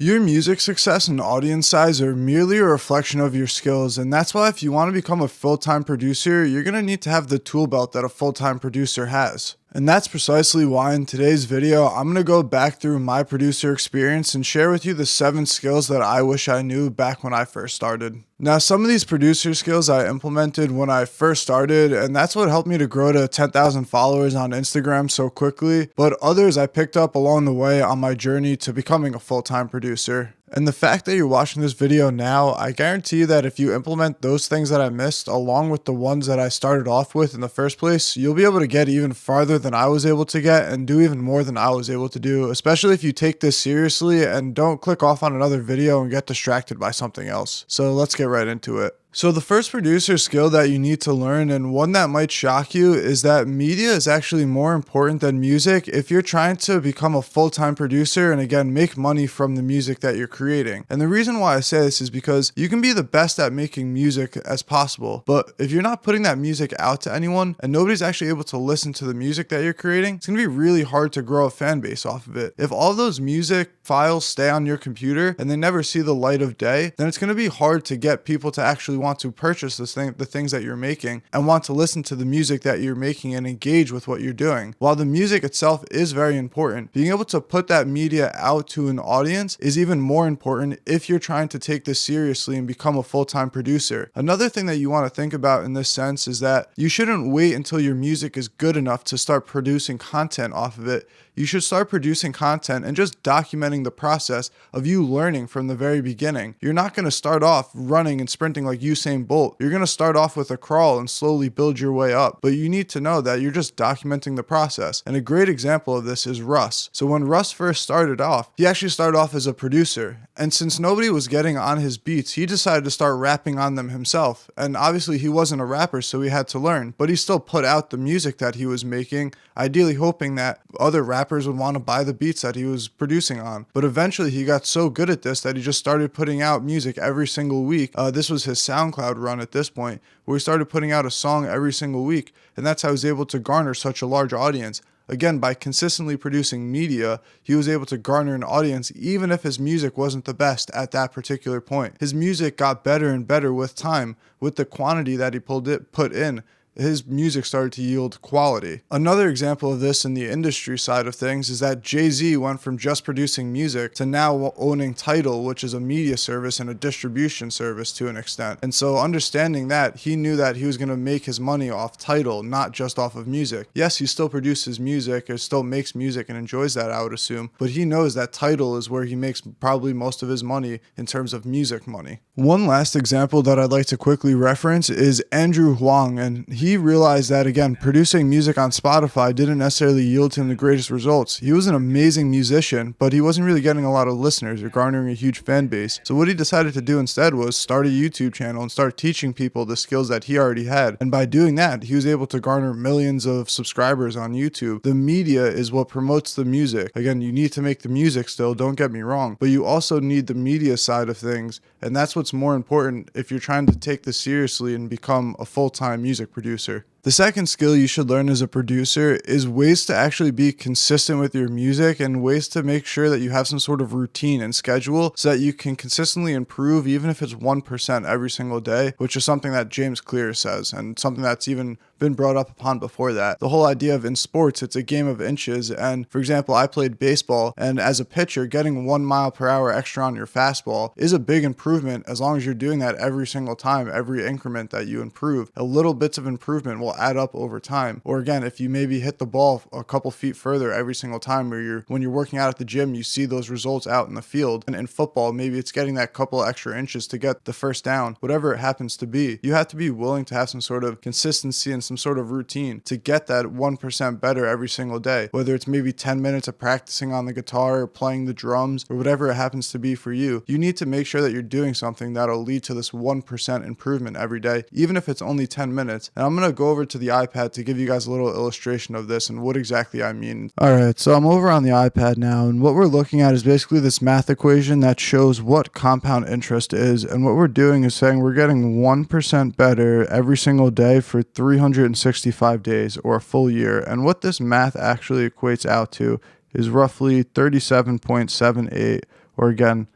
Your music success and audience size are merely a reflection of your skills, and that's why if you want to become a full-time producer, you're going to need to have the tool belt that a full-time producer has. And that's precisely why in today's video, I'm going to go back through my producer experience and share with you the 7 skills that I wish I knew back when I first started. Now, some of these producer skills I implemented when I first started, and that's what helped me to grow to 10,000 followers on Instagram so quickly, but others I picked up along the way on my journey to becoming a full-time producer. And the fact that you're watching this video now, I guarantee you that if you implement those things that I missed along with the ones that I started off with in the first place, you'll be able to get even farther than I was able to get and do even more than I was able to do, especially if you take this seriously and don't click off on another video and get distracted by something else. So let's get right into it. So the first producer skill that you need to learn, and one that might shock you, is that media is actually more important than music if you're trying to become a full-time producer and again make money from the music that you're creating. And the reason why I say this is because you can be the best at making music as possible, but if you're not putting that music out to anyone and nobody's actually able to listen to the music that you're creating, it's going to be really hard to grow a fan base off of it. If all those music files stay on your computer and they never see the light of day, then it's going to be hard to get people to actually want to purchase the things that you're making and want to listen to the music that you're making and engage with what you're doing. While the music itself is very important, being able to put that media out to an audience is even more important if you're trying to take this seriously and become a full-time producer. Another thing that you want to think about in this sense is that you shouldn't wait until your music is good enough to start producing content off of it. You should start producing content and just documenting the process of you learning from the very beginning. You're not going to start off running and sprinting like Usain Bolt. You're going to start off with a crawl and slowly build your way up. But you need to know that you're just documenting the process. And a great example of this is Russ. So when Russ first started off, he actually started off as a producer. And since nobody was getting on his beats, he decided to start rapping on them himself. And obviously he wasn't a rapper, so he had to learn. But he still put out the music that he was making, ideally hoping that other rappers would want to buy the beats that he was producing on. But eventually he got so good at this that he just started putting out music every single week. This was his SoundCloud run at this point, where he started putting out a song every single week. And that's how he was able to garner such a large audience. Again, by consistently producing media, he was able to garner an audience even if his music wasn't the best at that particular point. His music got better and better with time, with the quantity that he put in. His music started to yield quality. Another example of this in the industry side of things is that Jay-Z went from just producing music to now owning Tidal, which is a media service and a distribution service to an extent. And so understanding that, he knew that he was going to make his money off Tidal, not just off of music. Yes, he still produces music or still makes music and enjoys that, I would assume, but he knows that Tidal is where he makes probably most of his money in terms of music money. One last example that I'd like to quickly reference is Andrew Huang, and he realized that, again, producing music on Spotify didn't necessarily yield him the greatest results. He was an amazing musician, but he wasn't really getting a lot of listeners or garnering a huge fan base. So what he decided to do instead was start a YouTube channel and start teaching people the skills that he already had. And by doing that, he was able to garner millions of subscribers on YouTube. The media is what promotes the music. Again, you need to make the music still, don't get me wrong, but you also need the media side of things. And that's what's more important if you're trying to take this seriously and become a full-time music producer. The second skill you should learn as a producer is ways to actually be consistent with your music and ways to make sure that you have some sort of routine and schedule so that you can consistently improve even if it's 1% every single day, which is something that James Clear says and something that's even been brought up upon before that. The whole idea of in sports, it's a game of inches. And for example, I played baseball, and as a pitcher, getting 1 mile per hour extra on your fastball is a big improvement as long as you're doing that every single time, every increment that you improve. A little bits of improvement will add up over time. Or again, if you maybe hit the ball a couple feet further every single time, or when you're working out at the gym, you see those results out in the field. And in football, maybe it's getting that couple extra inches to get the first down, whatever it happens to be. You have to be willing to have some sort of consistency and some sort of routine to get that 1% better every single day, whether it's maybe 10 minutes of practicing on the guitar or playing the drums or whatever it happens to be for you. You need to make sure that you're doing something that'll lead to this 1% improvement every day, even if it's only 10 minutes. And I'm going to go over to the iPad to give you guys a little illustration of this and what exactly I mean. All right, so I'm over on the iPad now, and what we're looking at is basically this math equation that shows what compound interest is. And what we're doing is saying we're getting 1% better every single day for 365 days or a full year. And what this math actually equates out to is roughly 37.78 or again,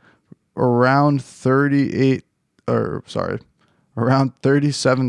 around 37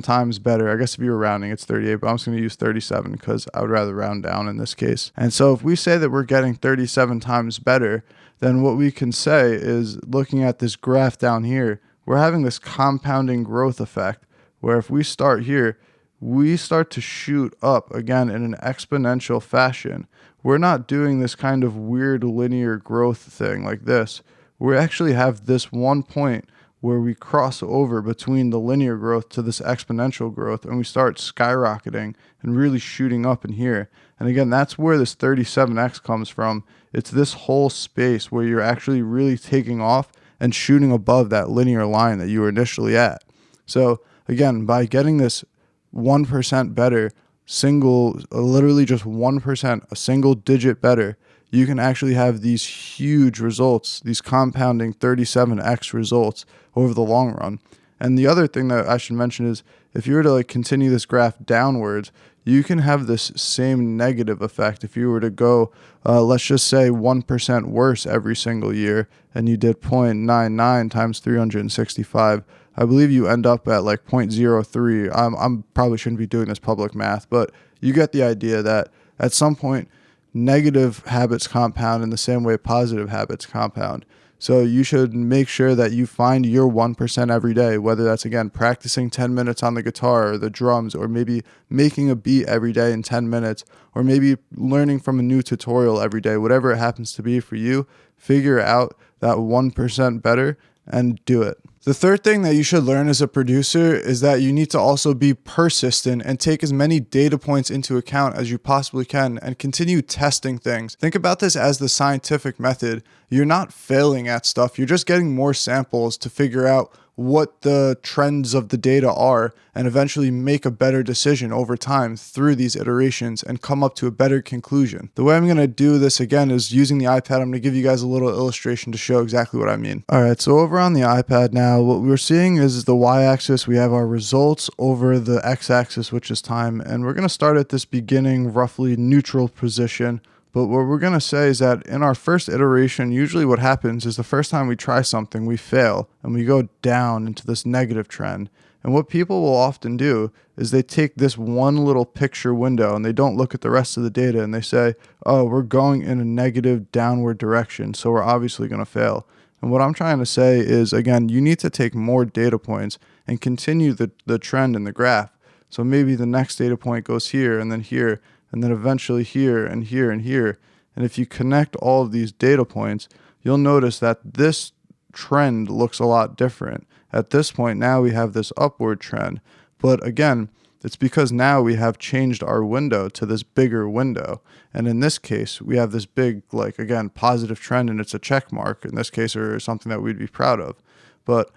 times better. I guess if you were rounding, it's 38, but I'm just going to use 37 because I would rather round down in this case. And so if we say that we're getting 37 times better, then what we can say is, looking at this graph down here, we're having this compounding growth effect where if we start here, we start to shoot up again in an exponential fashion. We're not doing this kind of weird linear growth thing like this. We actually have this one point where we cross over between the linear growth to this exponential growth, and we start skyrocketing and really shooting up in here. And again, that's where this 37x comes from. It's this whole space where you're actually really taking off and shooting above that linear line that you were initially at. So again, by getting this 1% better, literally just 1%, a single digit better, you can actually have these huge results, these compounding 37x results over the long run. And the other thing that I should mention is, if you were to continue this graph downwards, you can have this same negative effect. If you were to go, let's just say 1% worse every single year, and you did 0.99 times 365, I believe you end up at 0.03. I'm probably shouldn't be doing this public math, but you get the idea that at some point, negative habits compound in the same way positive habits compound. So you should make sure that you find your 1% every day, whether that's, again, practicing 10 minutes on the guitar or the drums, or maybe making a beat every day in 10 minutes, or maybe learning from a new tutorial every day, whatever it happens to be for you. Figure out that 1% better and do it. The third thing that you should learn as a producer is that you need to also be persistent and take as many data points into account as you possibly can and continue testing things. Think about this as the scientific method. You're not failing at stuff. You're just getting more samples to figure out what the trends of the data are and eventually make a better decision over time through these iterations and come up to a better conclusion. The way I'm going to do this again is using the iPad. I'm going to give you guys a little illustration to show exactly what I mean. All right, so over on the iPad now, what we're seeing is the y-axis. We have our results over the x-axis, which is time, and we're going to start at this beginning roughly neutral position. But what we're going to say is that in our first iteration, usually what happens is the first time we try something, we fail and we go down into this negative trend. And what people will often do is they take this one little picture window and they don't look at the rest of the data, and they say, oh, we're going in a negative downward direction, so we're obviously going to fail. And what I'm trying to say is, again, you need to take more data points and continue the trend in the graph. So maybe the next data point goes here and then here, and then eventually here and here and here. And if you connect all of these data points, you'll notice that this trend looks a lot different. At this point, now we have this upward trend. But again, it's because now we have changed our window to this bigger window. And in this case, we have this big, again, positive trend, and it's a check mark in this case, or something that we'd be proud of. But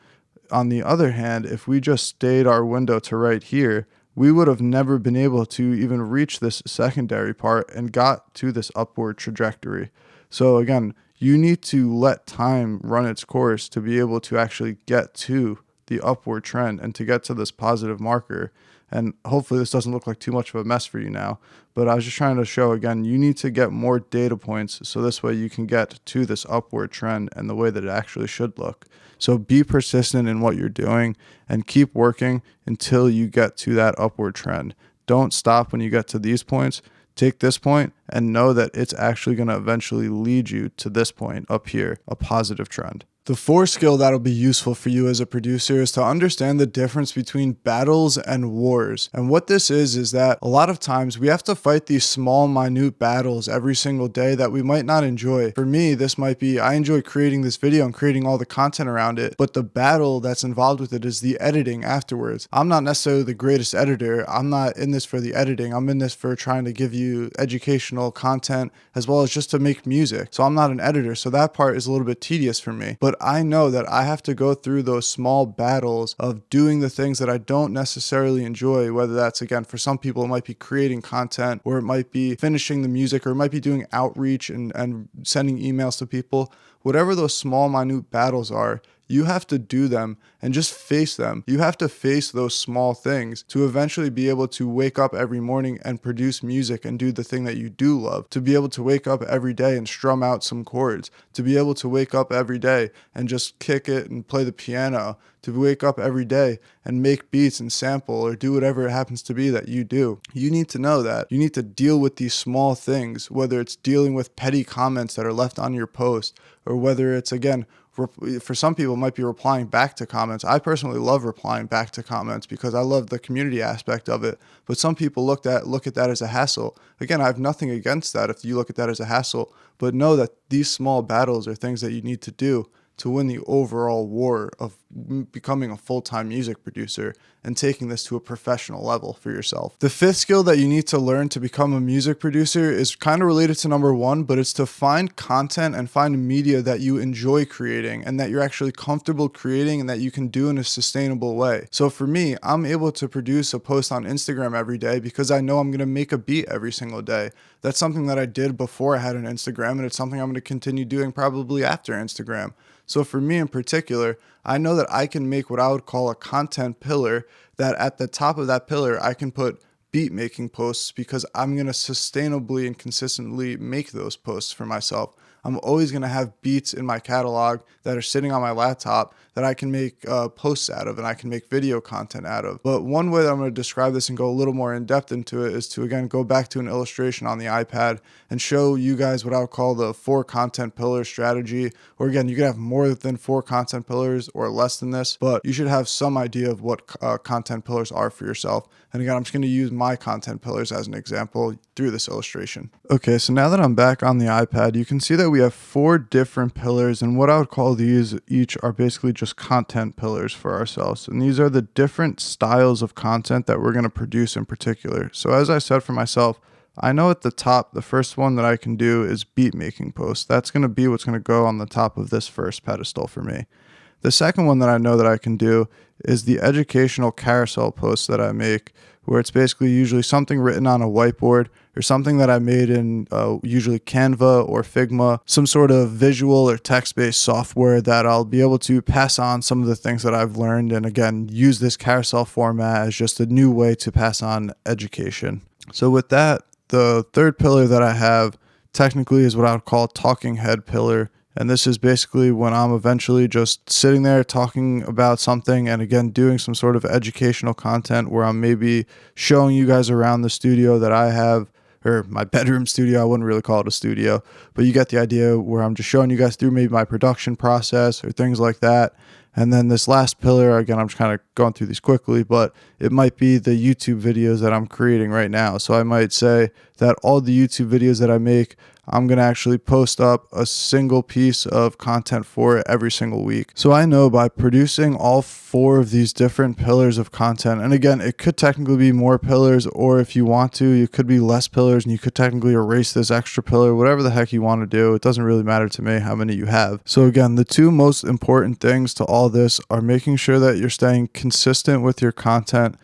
on the other hand, if we just stayed our window to right here, we would have never been able to even reach this secondary part and got to this upward trajectory. So again, you need to let time run its course to be able to actually get to the upward trend and to get to this positive marker. And hopefully this doesn't look like too much of a mess for you now, but I was just trying to show, again, you need to get more data points so this way you can get to this upward trend and the way that it actually should look. So be persistent in what you're doing and keep working until you get to that upward trend. Don't stop when you get to these points. Take this point and know that it's actually going to eventually lead you to this point up here, a positive trend. The fourth skill that'll be useful for you as a producer is to understand the difference between battles and wars. And what this is that a lot of times we have to fight these small, minute battles every single day that we might not enjoy. For me, this might be, I enjoy creating this video and creating all the content around it, but the battle that's involved with it is the editing afterwards. I'm not necessarily the greatest editor. I'm not in this for the editing. I'm in this for trying to give you educational content as well as just to make music. So I'm not an editor. So that part is a little bit tedious for me. But I know that I have to go through those small battles of doing the things that I don't necessarily enjoy, whether that's, again, for some people, it might be creating content, or it might be finishing the music, or it might be doing outreach and sending emails to people. Whatever those small, minute battles are, You have to do them and just face them. You have to face those small things to eventually be able to wake up every morning and produce music and do the thing that you do love, to be able to wake up every day and strum out some chords, to be able to wake up every day and just kick it and play the piano, to wake up every day and make beats and sample or do whatever it happens to be that you do. You need to know that. You need to deal with these small things, whether it's dealing with petty comments that are left on your post, or whether it's, again, for some people it might be replying back to comments. I personally love replying back to comments because I love the community aspect of it. But some people look at that as a hassle. Again, I have nothing against that if you look at that as a hassle, but know that these small battles are things that you need to do to win the overall war of becoming a full-time music producer and taking this to a professional level for yourself. The fifth skill that you need to learn to become a music producer is kind of related to number one, but it's to find content and find media that you enjoy creating and that you're actually comfortable creating and that you can do in a sustainable way. So for me, I'm able to produce a post on Instagram every day because I know I'm going to make a beat every single day. That's something that I did before I had an Instagram, and it's something I'm going to continue doing probably after Instagram. So for me in particular, I know that I can make what I would call a content pillar, that at the top of that pillar, I can put beat making posts because I'm going to sustainably and consistently make those posts for myself. I'm always going to have beats in my catalog that are sitting on my laptop that I can make posts out of and I can make video content out of. But one way that I'm going to describe this and go a little more in depth into it is to, again, go back to an illustration on the iPad and show you guys what I would call the 4 content pillar strategy. Or again, you could have more than 4 content pillars or less than this, but you should have some idea of what content pillars are for yourself. And again, I'm just going to use my content pillars as an example through this illustration. Okay, so now that I'm back on the iPad, you can see that we have 4 different pillars, and what I would call these each are basically just content pillars for ourselves. And these are the different styles of content that we're going to produce in particular. So as I said for myself, I know at the top, the first one that I can do is beat making posts. That's going to be what's going to go on the top of this first pedestal for me. The second one that I know that I can do is the educational carousel posts that I make, where it's basically usually something written on a whiteboard or something that I made in usually Canva or Figma, some sort of visual or text-based software that I'll be able to pass on some of the things that I've learned, and again, use this carousel format as just a new way to pass on education. So with that, the third pillar that I have technically is what I would call a talking head pillar. And this is basically when I'm eventually just sitting there talking about something and again, doing some sort of educational content where I'm maybe showing you guys around the studio that I have, or my bedroom studio. I wouldn't really call it a studio, but you get the idea, where I'm just showing you guys through maybe my production process or things like that. And then this last pillar, again, I'm just kind of going through these quickly, but it might be the YouTube videos that I'm creating right now. So I might say that all the YouTube videos that I make, I'm going to actually post up a single piece of content for it every single week. So I know by producing all 4 of these different pillars of content, and again, it could technically be more pillars, or if you want to, it could be less pillars and you could technically erase this extra pillar, whatever the heck you want to do. It doesn't really matter to me how many you have. So again, the 2 most important things to all this are making sure that you're staying consistent with your content.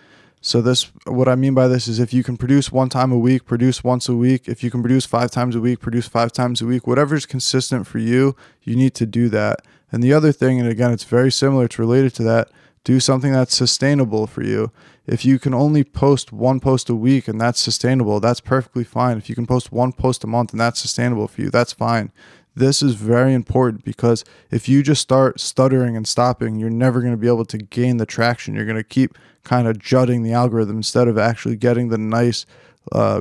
So what I mean by this is, if you can produce 1 time a week, produce once a week. If you can produce 5 times a week, produce 5 times a week. Whatever is consistent for you, you need to do that. And the other thing, and again, it's very similar, it's related to that, do something that's sustainable for you. If you can only post 1 post a week and that's sustainable, that's perfectly fine. If you can post 1 post a month and that's sustainable for you, that's fine. This is very important, because if you just start stuttering and stopping, you're never going to be able to gain the traction. You're going to keep kind of jutting the algorithm instead of actually getting the nice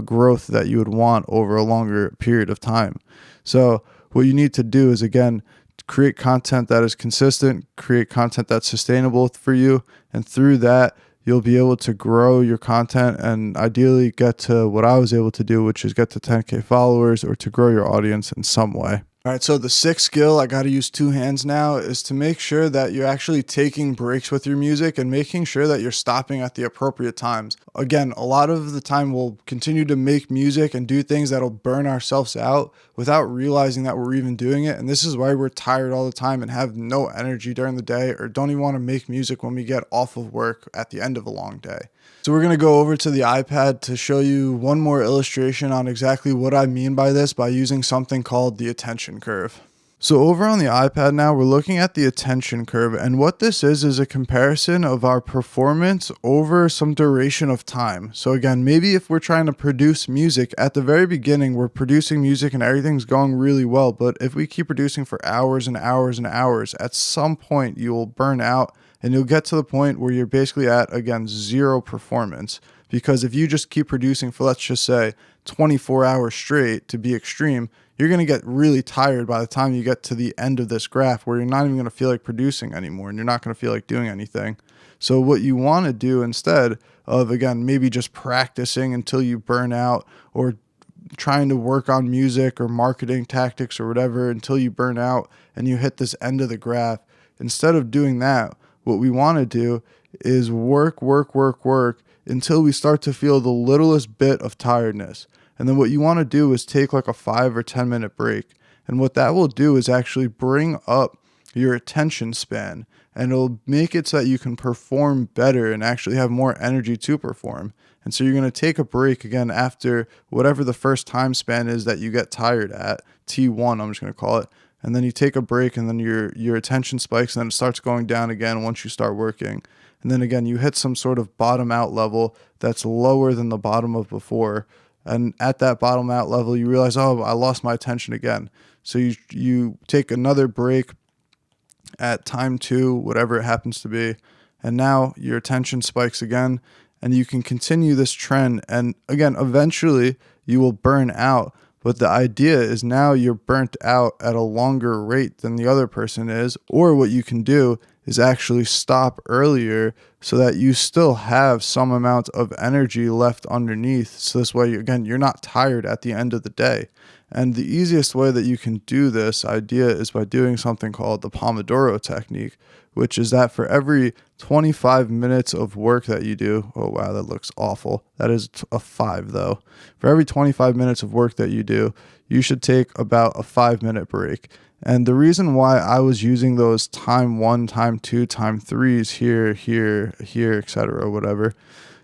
growth that you would want over a longer period of time. So what you need to do is, again, create content that is consistent, create content that's sustainable for you, and through that, you'll be able to grow your content and ideally get to what I was able to do, which is get to 10K followers, or to grow your audience in some way. All right, so the 6th skill, I got to use 2 hands now, is to make sure that you're actually taking breaks with your music and making sure that you're stopping at the appropriate times. Again, a lot of the time we'll continue to make music and do things that'll burn ourselves out without realizing that we're even doing it. And this is why we're tired all the time and have no energy during the day, or don't even want to make music when we get off of work at the end of a long day. So we're going to go over to the iPad to show you one more illustration on exactly what I mean by this, by using something called the attention curve. So over on the iPad now, we're looking at the attention curve, and what this is a comparison of our performance over some duration of time. So again, maybe if we're trying to produce music at the very beginning, we're producing music and everything's going really well, but if we keep producing for hours and hours and hours, at some point you will burn out and you'll get to the point where you're basically at, again, zero performance. Because if you just keep producing for, let's just say, 24 hours straight, to be extreme, you're going to get really tired by the time you get to the end of this graph, where you're not even going to feel like producing anymore and you're not going to feel like doing anything. So what you want to do, instead of, again, maybe just practicing until you burn out, or trying to work on music or marketing tactics or whatever until you burn out and you hit this end of the graph, instead of doing that, what we want to do is work until we start to feel the littlest bit of tiredness. And then what you want to do is take like a 5 or 10 minute break. And what that will do is actually bring up your attention span, and it'll make it so that you can perform better and actually have more energy to perform. And so you're going to take a break again after whatever the first time span is that you get tired at, T1, I'm just going to call it. And then you take a break, and then your attention spikes, and then it starts going down again once you start working. And then again, you hit some sort of bottom out level that's lower than the bottom of before. And at that bottom out level, you realize, oh, I lost my attention again. So you take another break at time 2, whatever it happens to be. And now your attention spikes again, and you can continue this trend. And again, eventually you will burn out. But the idea is now you're burnt out at a longer rate than the other person is. Or what you can do is actually stop earlier so that you still have some amount of energy left underneath. So this way, again, you're not tired at the end of the day. And the easiest way that you can do this idea is by doing something called the Pomodoro technique, which is that for every 25 minutes of work that you do, oh wow, that looks awful. That is a 5 though. For every 25 minutes of work that you do, you should take about a 5-minute break. And the reason why I was using those time 1, time 2, time 3s here, etc., whatever,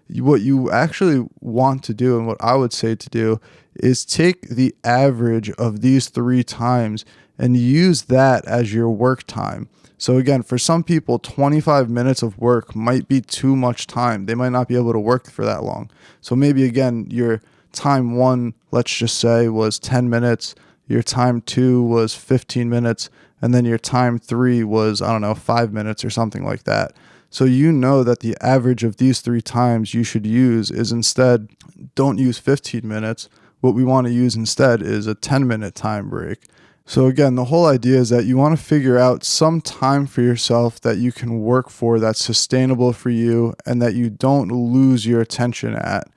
what you actually want to do, and what I would say to do, is take the average of these 3 times and use that as your work time. So again, for some people, 25 minutes of work might be too much time. They might not be able to work for that long. So maybe again, your time 1, let's just say, was 10 minutes. Your time 2 was 15 minutes. And then your time 3 was, 5 minutes or something like that. So you know that the average of these 3 times you should use is, instead, don't use 15 minutes. What we want to use instead is a 10-minute time break. So again, the whole idea is that you want to figure out some time for yourself that you can work for, that's sustainable for you, and that you don't lose your attention at,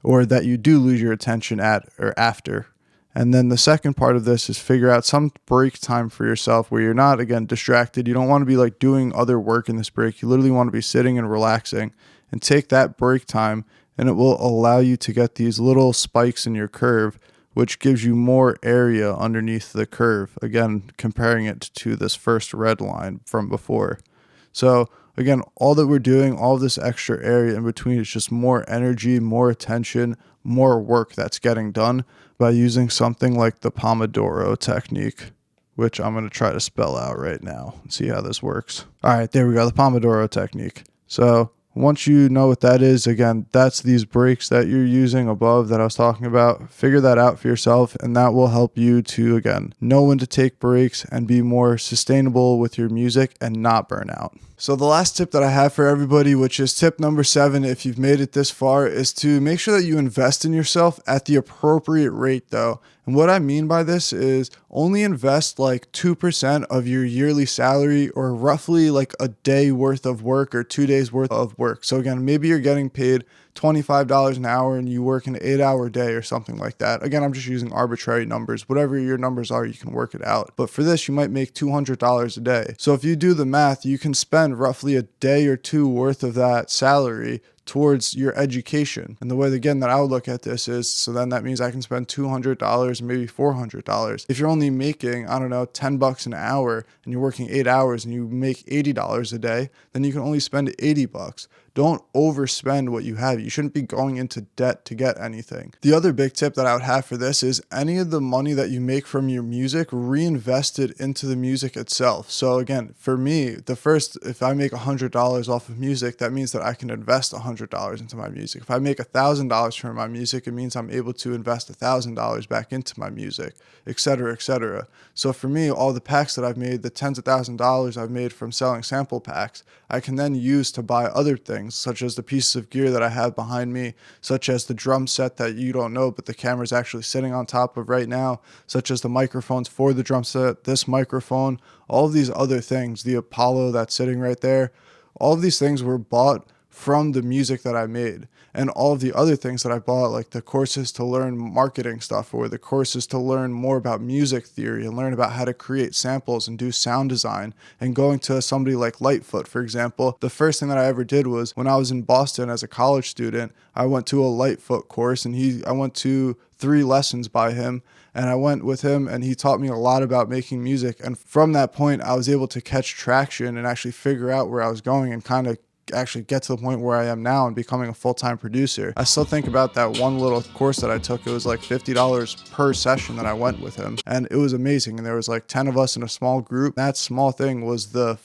or that you do lose your attention at or after. And then the second part of this is figure out some break time for yourself where you're not, again, distracted. You don't want to be like doing other work in this break. You literally want to be sitting and relaxing, and take that break time, and it will allow you to get these little spikes in your curve, which gives you more area underneath the curve. Again, comparing it to this first red line from before. So again, all that we're doing, all this extra area in between, is just more energy, more attention, more work that's getting done by using something like the Pomodoro technique, which I'm going to try to spell out right now and see how this works. All right, there we go, the Pomodoro technique. So once you know what that is, again, that's these breaks that you're using above that I was talking about. Figure that out for yourself, and that will help you to, again, know when to take breaks and be more sustainable with your music and not burn out. So the last tip that I have for everybody, which is tip number 7, if you've made it this far, is to make sure that you invest in yourself at the appropriate rate though. And what I mean by this is only invest like 2% of your yearly salary, or roughly like a day worth of work or 2 days worth of work. So again, maybe you're getting paid $25 an hour and you work an 8-hour day or something like that. Again, I'm just using arbitrary numbers. Whatever your numbers are, you can work it out. But for this, you might make $200 a day. So if you do the math, you can spend roughly a day or 2 worth of that salary towards your education. And the way, again, that I would look at this is, so then that means I can spend $200, maybe $400. If you're only making, $10 an hour and you're working 8 hours and you make $80 a day, then you can only spend $80. Don't overspend what you have. You shouldn't be going into debt to get anything. The other big tip that I would have for this is any of the money that you make from your music, reinvest it into the music itself. So again, for me, if I make $100 off of music, that means that I can invest $100 into my music. If I make $1,000 from my music, it means I'm able to invest $1,000 back into my music, etc., etc. So for me, all the packs that I've made, the tens of thousands of dollars I've made from selling sample packs, I can then use to buy other things, such as the pieces of gear that I have behind me, such as the drum set that you don't know, but the camera's actually sitting on top of right now, such as the microphones for the drum set, this microphone, all of these other things, the Apollo that's sitting right there. All of these things were bought from the music that I made. And all of the other things that I bought, like the courses to learn marketing stuff, or the courses to learn more about music theory and learn about how to create samples and do sound design, and going to somebody like Lightfoot, for example. The first thing that I ever did was when I was in Boston as a college student, I went to a Lightfoot course, and I went to 3 lessons by him, and I went with him and he taught me a lot about making music. And from that point, I was able to catch traction and actually figure out where I was going and kind of actually get to the point where I am now and becoming a full-time producer. I still think about that one little course that I took. It was like $50 per session that I went with him, and it was amazing. And there was like 10 of us in a small group. That small thing was the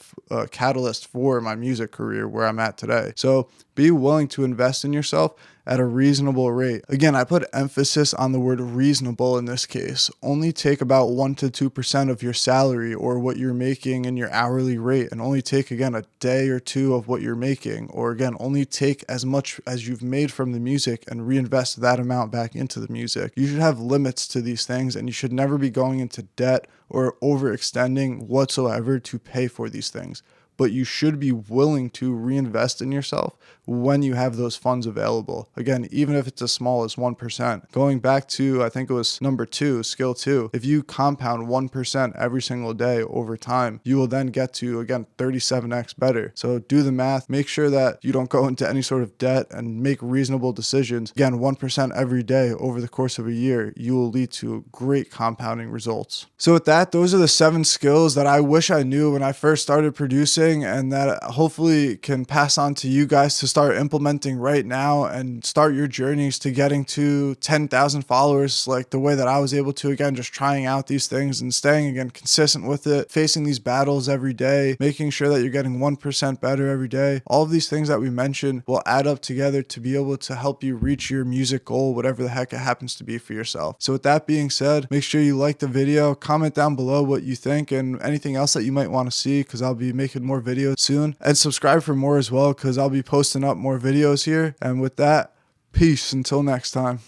catalyst for my music career where I'm at today. So be willing to invest in yourself at a reasonable rate. Again, I put emphasis on the word reasonable in this case. Only take about 1 to 2% of your salary or what you're making in your hourly rate, and only take, again, a day or two of what you're making, or again, only take as much as you've made from the music and reinvest that amount back into the music. You should have limits to these things, and you should never be going into debt or overextending whatsoever to pay for these things. But you should be willing to reinvest in yourself when you have those funds available. Again, even if it's as small as 1%. Going back to, I think it was number 2, skill 2, if you compound 1% every single day over time, you will then get to, again, 37x better. So do the math, make sure that you don't go into any sort of debt, and make reasonable decisions. Again, 1% every day over the course of a year, you will lead to great compounding results. So with that, those are the 7 skills that I wish I knew when I first started producing, and that hopefully can pass on to you guys to start implementing right now and start your journeys to getting to 10,000 followers like the way that I was able to. Again, just trying out these things and staying, again, consistent with it, facing these battles every day, making sure that you're getting 1% better every day. All of these things that we mentioned will add up together to be able to help you reach your music goal, whatever the heck it happens to be for yourself. So with that being said, make sure you like the video, comment down below what you think and anything else that you might want to see, because I'll be making more videos soon, and subscribe for more as well, because I'll be posting up more videos here. And with that, peace until next time.